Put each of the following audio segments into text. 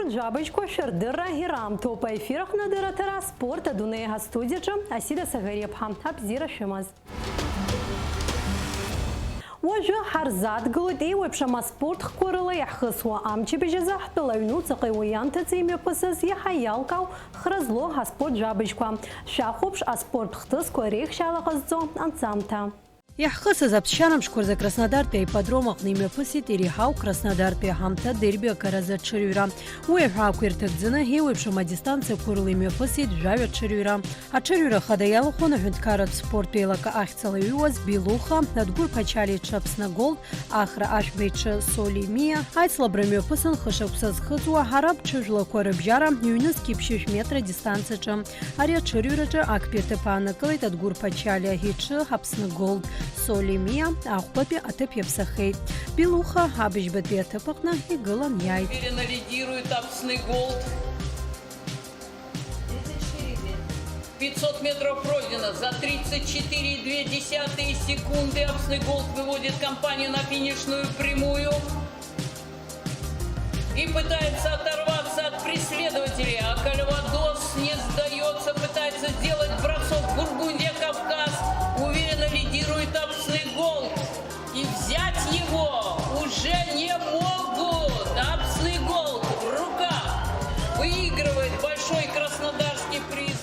джабочку шердыра гирам. Топа эфирах надыра тара спорта дунега студиджа Асида Сагарепха. Абзира шимаз. وجه حرزات قلدي وبشما سبورت خكورلا يحخصوا أمشي بجزاح بلاينو تقويان تزيمي قصص يحيالكاو خرزلو هسبورت جابشكوا شاخوبش أسبورت ختص كوريخ شالغزو أنسامتا يحخص زبطشانم شكور за Краснодар те ипподром aqnime пысит ирихау Краснодар те хамта дерби караза чырюра. Уэфа квиртэгдзына хеуэпшама дистанция курлыме пысит жавя чырюра. А чырюра хадаялы хона хюнткарат спорт пейлака ахцала юаз билуха надгур пачали чапсна голд ахра ашбейчы соли мия. Айцла бреме пысын хышапсыз хызуа хараб чыжла корыбжара юныз кипшиш метра дистанция чым. Ария чырюрачы акпирте пана кылыт адгур пачали хичы хапсна голд. Солимия, ахпапи атып епсахейт. Пилуха, абижбет бетапахна и гылан яй. Уверенно лидирует Апсный Голд. 500 метров пройдено. За 34,2 секунды Апсный Голд выводит компанию на финишную прямую. И пытается оторваться от преследователей. А Кальвадос не сдается, пытается сделать бросок. Бургундия, Кавказ. Уверенно лидирует Апсный Голд. И взять его уже не могут. Апсный Голд в руках выигрывает большой краснодарский приз.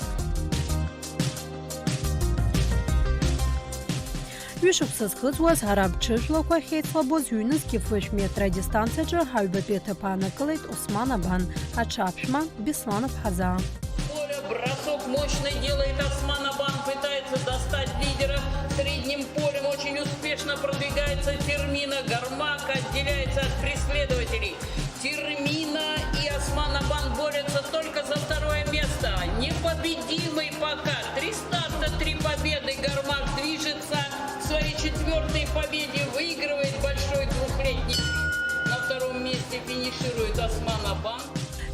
Вишуксыз хызуаз хараб чыжлаква хейтлабоз юныз кифыш метра дистанция жа хайба петапана кылыт Османабан, а чапшма Бесланов Хаза. Бросок мощный делает Османабан, пытается достать лидера средним полем, очень успешно продвигается Термина, Гармак отделяется от преследователей. Термина и Османабан борются только за второе место, непобедимый пока, 3 старта, 3 победы, Гармак движется к своей 4-й победе, выигрывает большой двухлетний, на 2-м месте финиширует Османабан.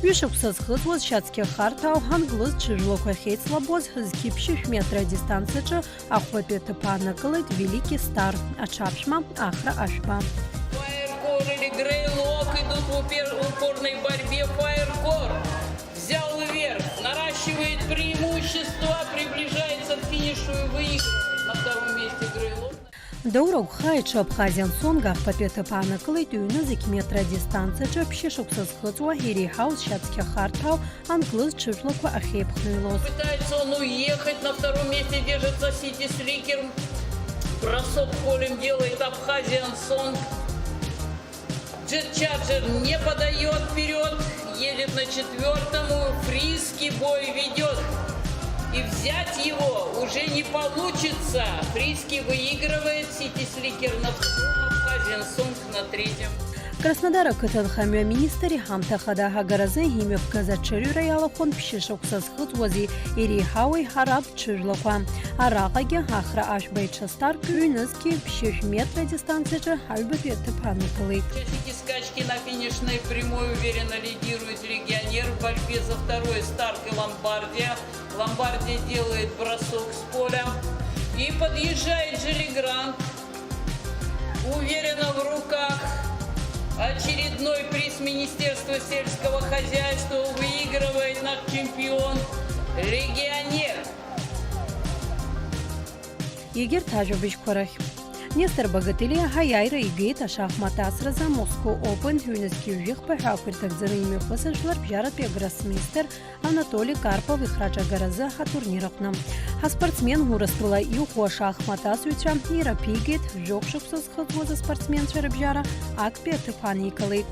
Вишуксыз хызуаз шацке хартау ханглыз чыжлаква хейтлабоз кипшиш метра дистанция жа ахва петапана кылыт Великий Стар, а чапшма Ахра Ашба. Фаеркор или Грейлок идут в упорной борьбе. Фаеркор взял вверх, наращивает преимущество, приближается к финишу и выигрывает. На 2-м месте Грейлок. Даурог хайчы Абхазиян сонгах папетапана кылыт юныз 2 метра дистанция жа пшишуксыз хызуа хирихау шацке хартау англыз чыжлаква ахепхнылоз. Пытается он уехать, на 2-м месте держится Сити Сликер. Бросок полем делает Абхазиян Сонг. Джет Чарджер не подает вперед, едет на 4-м, Фриски бой ведет. И взять его уже не получится. Фриски выигрывает, Сити Сликер на 2-м, Абхазиян Сонг на 3-м. Краснодара кытылхамя министри хамта хадаха гаразы химев каза чырюра ялахон пшишуксыз хызуази ирихауи хараб чыжлаква. Аракаге Ахра Ашбейча Стар юнызки пшиш метра дистанция жа хайба петапана кылыт. Участники скачки на финишной прямой уверенно лидирует Легионер в борьбе за 2-й старт и Ломбардия. Ломбардия делает бросок с поля и подъезжает Желигрант. Уверенно в руках. Очередной приз Министерства сельского хозяйства выигрывает наш чемпион Легионер. Игер Тажобич Корах. Нестор Богатылия Хаяйра и Гейта шахмата сраза Москва Опен юнеский вих пахакуртак за ними посажлар пьяра гроссмейстер Анатолий Карпов и Храча Гараза ха турнирахна. А спортсмен гурастула и ухо шахмата свеча и рапигет жокшуксыз хызуаза спортсмен шарабжара акпе тыпаникалы.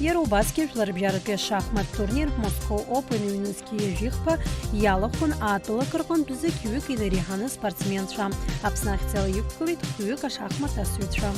Ерубаски жларбжара шахмат турнир Москва Опен юнеский вихпа ялахун атыла кыргын бізі кюк и нариханы спортсменша. Апснах цел юккалит кюк шахмата свеча.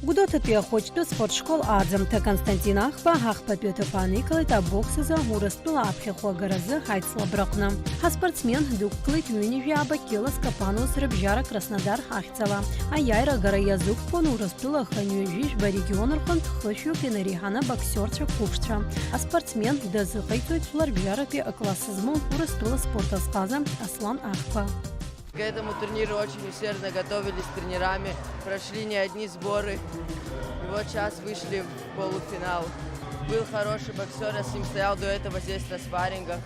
Гудота пиахочты спортшкол Адзамта Константин Ахпа Ахпа Петапаникалы та боксыза урастыла апхехуа гаразы хайцла бракна. А спортсмен дукклыт юнивяба кила скапану срыбжара Краснодар Ахцала. А яйра гара язык пон урастыла ханюжиш ба регионархан тхышу кенарихана боксерча купштра. А спортсмен дазыкайтует фларбжара пи классызму урастыла спорта сказа Аслан Ахпа. К этому турниру очень усердно готовились с тренерами, прошли не одни сборы. И вот сейчас вышли в полуфинал. Был хороший боксер, я с ним стоял до этого здесь на спаррингах.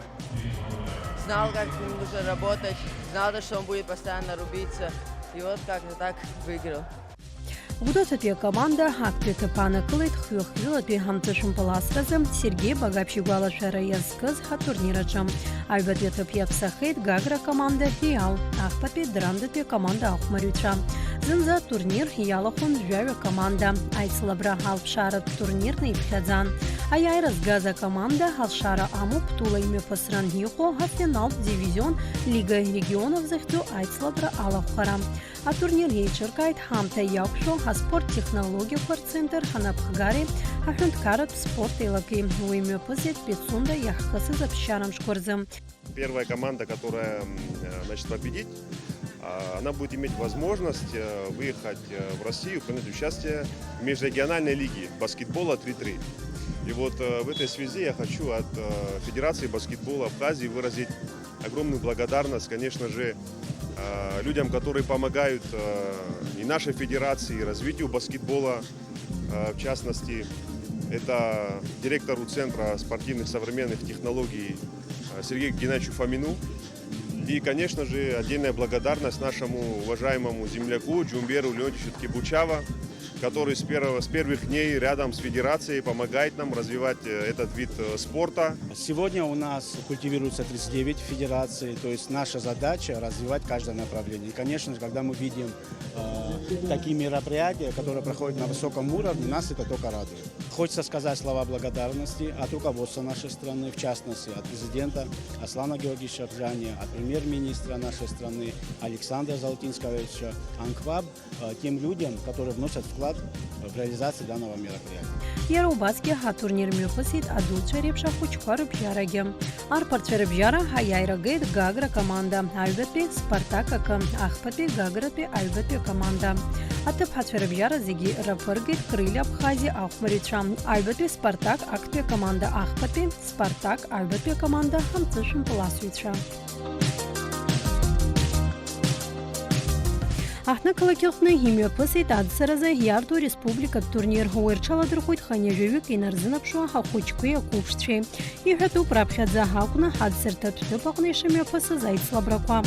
Знал, как с ним нужно работать, знал, что он будет постоянно рубиться. И вот как-то так выиграл. Гудотатуя команда актуя панакылыт хвюхвюлатуя хамтышым паласразы Сергей Багапщигуала Шараязкыз турнирачам. Айбатветап Япсахейт Гагра команда Хиял. Ахпапи Драндатуя команда Ахмарюча. Зынза турнир Ялахун Жавя команда. Айцлабра Халпшара турнирный Пхядзан. Аяйраз Газа команда Халшара Аму Птула имя Пасран Хихо Хафинал дивизион Лига регионов Захту Айцлабра Алахара. А турнир Ейчеркайт Хамта Якшо Спорт технологий центр Ханапхгари Хахунткарат спорт илаки уйме позит Пицунда Яхасы Запщарам Шкорзам. Первая команда, которая победит, она будет иметь возможность выехать в Россию, принять участие в межрегиональной лиге баскетбола 3-3. И вот в этой связи я хочу от Федерации баскетбола Абхазии выразить огромную благодарность, конечно же, людям, которые помогают и нашей федерации, и развитию баскетбола, в частности, это директору Центра спортивных современных технологий Сергею Геннадьевичу Фомину. И, конечно же, отдельная благодарность нашему уважаемому земляку Джумберу Леонтьевичу Ткибучава, который с первых дней рядом с федерацией помогает нам развивать этот вид спорта. Сегодня у нас культивируется 39 федераций, то есть наша задача развивать каждое направление. И, конечно же, когда мы видим такие мероприятия, которые проходят на высоком уровне, нас это только радует. Хочется сказать слова благодарности от руководства нашей страны, в частности, от президента Аслана Георгиевича Абжани, от премьер-министра нашей страны Александра Золотинского-Ильича Анкваб, тем людям, которые вносят вклад в реализацию данного мероприятия. Ярубаски турнир мюфасит адул черепша хучкар бжараге. Арпар черепжара хаяйра гейт Гагра команда. Айбетпи Спартакака. Ахпатпи Гаграпи Айбетпи команда. Атып черепжара зиги Рапаргейт Крылья Абхазии Ахмарича. Айбетпи Спартак Актпи команда. Ахпатпи Спартак Айбетпи команда Хамцышым Паласвича. Ахна калакилхны химия пасит адсараза ярду республика турнир хуэрчала дырхуйт ханежевик и нарзынапшуа хахучкуя купшче. И хату прабхадза хакуна адсертат тупакны шимия паса зайцлабраква.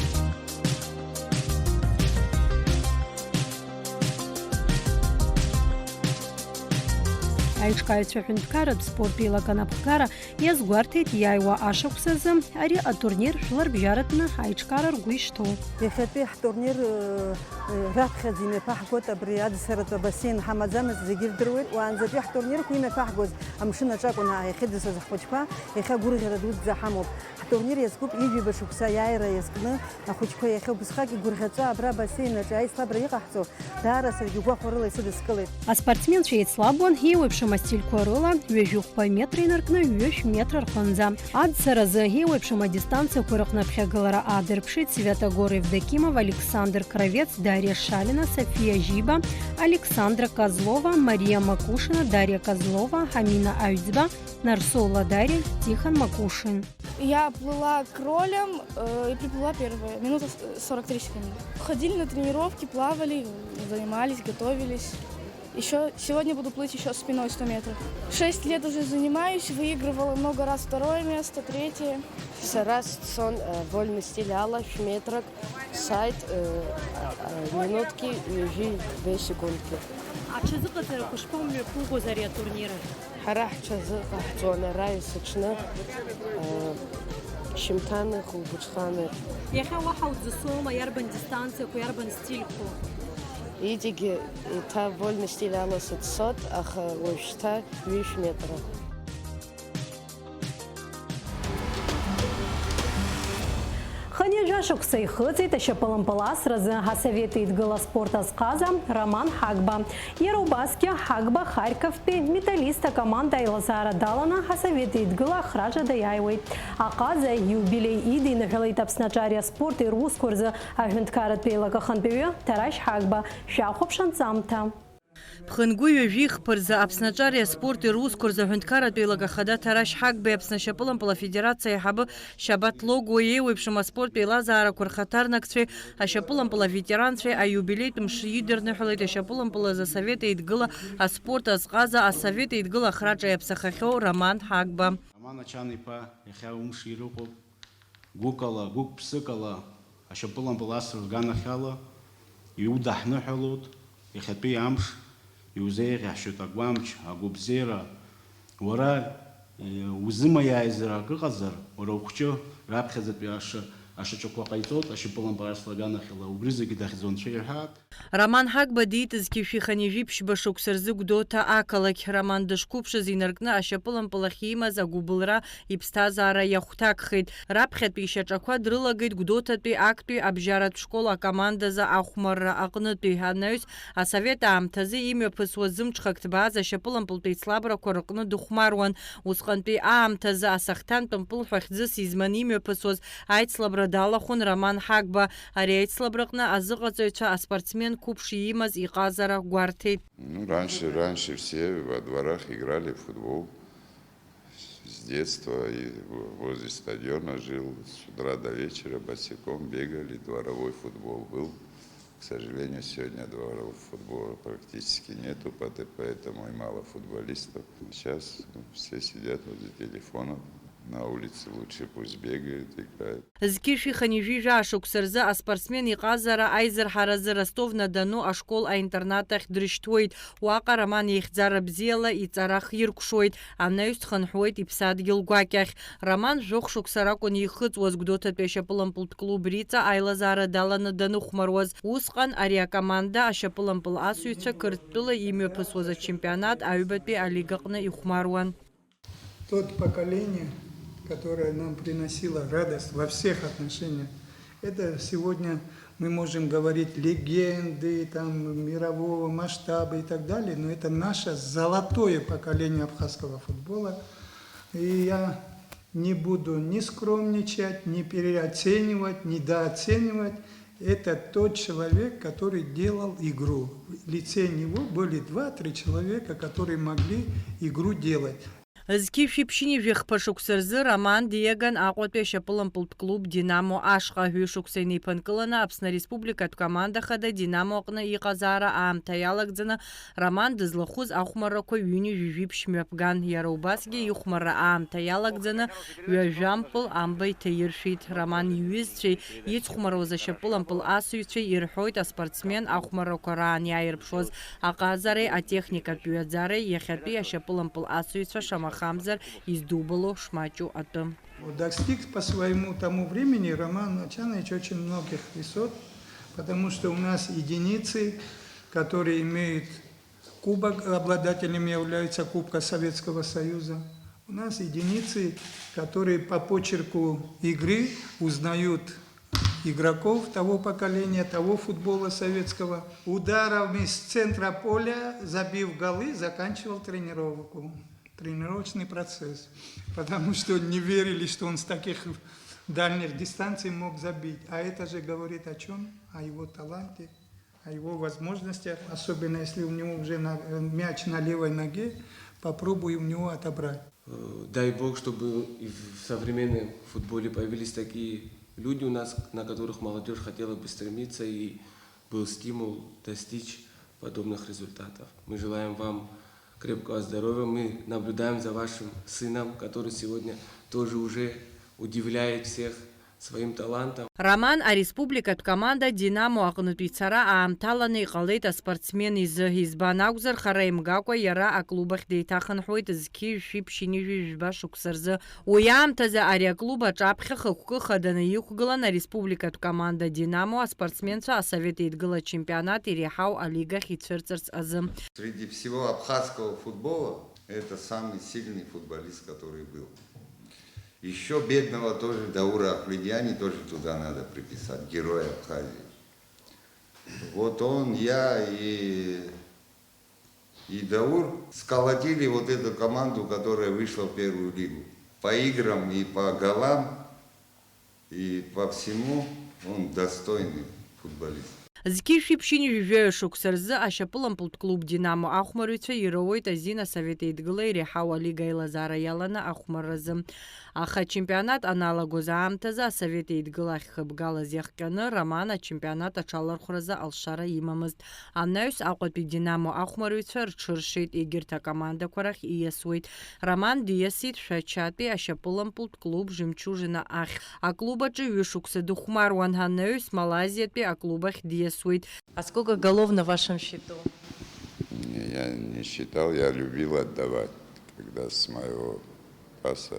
Айчкайцу хунткарат спорт пила канапкара язгуартет яйва ашуксазым ари а турнир шулар бжаратна айчкарар гуишто. يخطي تورنير راح خزينة فحقوت برياد سرت بسين حمزة زجير درويت وأنزل في تورنير كيما فحقوز أمشنا شاكونا يخد سزخوشبا يخبور غردود زحموب تورنير يسكوب يجي بشوكسا يايرا يسكنا أخوشبا يخب بسخاك يقرغتا برا بسين جاي слабо يقحصو دارس الجوا خورلا يسد سكلت. А спортсмен чей слабон и вепшема стильку рола вежух по метру инаркна веш метр хонза. Ад сараза и вепшема дистанция курахна пхягалара адерпшит Святогор Евдокимов, Александр Кравец, Дарья Шалина, София Жиба, Александра Козлова, Мария Макушина, Дарья Козлова, Хамина Аюдзба, Нарсола Дарья, Тихон Макушин. Я плыла кролем и приплыла первая, минута 43 секунды. Ходили на тренировки, плавали, занимались, готовились. Еще сегодня буду плыть еще спиной 100 метров. 6 лет уже занимаюсь, выигрывала много раз второе место, третье. Раз сон вольный стиль Алла, метрок, сайт, минутки, жи 2 секундки. А что за который кушпом пугу заря турнира? Харах чазы зона рай сочна, шимтаны, хулбучханы. Я хавахал засома, ярбан дистанция, ярбан стильку. Идиги, та вольный стиль Алла 600, ах лошта 2 метра. Ханежашук сейхыцей тащапалым палас разы хасаветит гала спорта сказа Роман Хагба. Ярубаски Хагба Харьковпи металлиста команда Илазара Далана хасаветит гала хража даяйвит. Аказа юбилей иди нахилит обсначария спорт и рускурза агенткарат пейла каханпеве Тараш Хагба шахоп шансамта. Бхынгуи вих пырза апсначария спорт и рус курза хунткара туилага хада тараш хак бе апснашапылам пала федерация хабы шабат лого ewepшама спорт пила зара курхатарнаксве ашапылам пала ветерансве а юбилейтум шидерны хулайта шапылам пала за совета идгыла а спорт азгаза а совета идгыла храча япсахахё Роман Хагба. Роман Ачанипа яхя умшируков гукала гук псыкала ашапылам пала сырганахала иудахны хулут яхапи амш يوزير يحشوت أقوامش أقوب زيرة ورا وزما يايزرا كغزر ورا وكشو راب خزت بياش أشوف قايتوت أشوف بلان براس لجانا خلا وبرزق كده خزون شيء هاد Роман Хагба дийтызги фиханижипш башуксырзы гдота акалак Роман дышкупшы зинаргны ашапылым пылахимаз агубылра ипстазара яхутакхит рапхет пишачаква дрылагит гдотатуй актуй абжарат школа командаза ахмарра акнытуй ханаюс а совета амтазы имя пысуазымчхактбаз ашапылым пылтыйслабра корыкны духмаруан усхантуй амтазы асахтан пылфахзы сизман имя пысуаз айтслабра далахун Роман Хагба ари айтслабракна азыгацойча аспортсмен купши имаз и казара гвартет. Ну, раньше все во дворах играли в футбол. С детства и возле стадиона жил с утра до вечера босиком бегали, дворовой футбол был. К сожалению, сегодня дворового футбола практически нету, поэтому и мало футболистов. Сейчас все сидят возле телефонов. На улице лучше пусть бегают, играют. Зкиши ханижижа шуксырзы а спортсмен и казара айзер харазы Ростов-на-Дону а школ а интернатах дрыштует. Уака Роман ихзара бзела и царах иркшует. А наюст ханхует и псадгил гуакях. Роман жох шуксаракон ихыц воз гдота пешапылым пулт-клуб рица айлазара дала-на-Дону хмароз. Усхан ария команда ашапылым пыл асуйца кырттылы имя пысвоза чемпионат аюбатпе алигакна и хмаруан. Тот поколение, которая нам приносила радость во всех отношениях. Это сегодня мы можем говорить легенды там, мирового масштаба и так далее, но это наше золотое поколение абхазского футбола. И я не буду ни скромничать, ни переоценивать, ни недооценивать. Это тот человек, который делал игру. В лице него были 2-3 человека, которые могли игру делать. Зкифи пшини вех пашуксырзы Роман Диеган акотпе шапылым пулт-клуб Динамо ашқа хюшуксайны панкылына Апсна республика команда хада Динамо окна и казара аамтаялагдзына Роман дызлыхуз ахмаракой юни вивип шмепган яраубасге юхмара аамтаялагдзына юажампыл амбай тайыршит Роман юизчей ицхмароза шапылым пыл асуйчей ирхойт а спортсмен ахмаракораан яйрпшоз аказаре а техника пюадзаре ехапи а шапылым пыл асуйча шама Хамзар из Дубало шмачу атом. Достиг по своему тому времени Роман Ачанович очень многих высот, потому что у нас единицы, которые имеют кубок, обладателями являются Кубка Советского Союза. У нас единицы, которые по почерку игры узнают игроков того поколения, того футбола советского. Ударами с центра поля, забив голы, заканчивал тренировочный процесс, потому что не верили, что он с таких дальних дистанций мог забить. А это же говорит о чем? О его таланте, о его возможностях, особенно если у него уже мяч на левой ноге, попробуй у него отобрать. Дай Бог, чтобы и в современном футболе появились такие люди у нас, на которых молодежь хотела бы стремиться, и был стимул достичь подобных результатов. Мы желаем вам крепкого здоровья. Мы наблюдаем за вашим сыном, который сегодня тоже уже удивляет всех своим талантом. Роман а республика команда Динамо акнутуйцара аамталаны қалейта спортсмен из избанагузар хараймгаква яра а клубах дейтахан хойт зки шипшини жба шуксарзы. Уямтаза ария клуба чапхи хукы хаданы юхгыла на республика команда Динамо а спортсменца а совета идгыла чемпионат и рехау а лигах и церцерц азым. Среди всего абхазского футбола это самый сильный футболист, который был. Еще бедного тоже Даура Ахлидьяни тоже туда надо приписать, героя Абхазии. Вот он, я и Даур сколотили вот эту команду, которая вышла в первую лигу. По играм и по голам, и по всему он достойный футболист. Зки шипшини жжею шуксарзы ашапылампылт клуб Динамо ахмарыцу ироуит Азина Советы Идгылы Рехау Лига Илазара Ялана ахмарразы. Аха чемпионат аналагоза амтаза Советы Идгылах хыбгала зехканы Романа чемпионат ачалархураза алшара имамызд. Амнаюс ақватпи Динамо ахмарыцу рчыршит игирта команда кварах иясуит. Роман диасит шачатпи ашапылампылт клуб Жемчужина ах. А клубачы вишуксы духмар ванханаюс Малайзиятпи а клубах диасуит. А сколько голов на вашем счету? Я не считал, я любил отдавать, когда с моего паса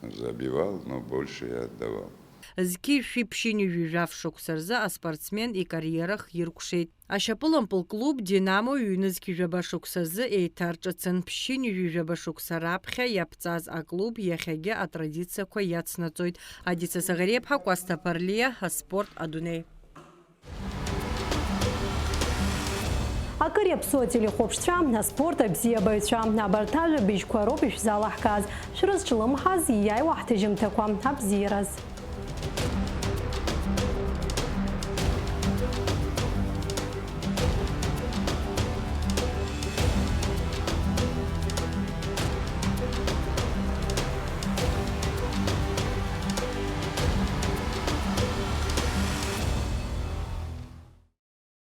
забивал, но больше я отдавал. Зки шипшини жужав шуксарза, а спортсмен и карьерах иркушейт. Ашапылампыл клуб Динамо юнызки жаба шуксарзы эйтарчацын пшини жужаба шуксарапхя япцаз а клуб яхеге а традиция ко яцнацойт. Адица Сагарепха, Коста Парлия, спорт Адуней. Акыреп сотели хопшча на спорта бзиябайча на бартажа бишкваропиш залахказ. Шрыз чылым хаз яй вахтыжым таквам абзираз.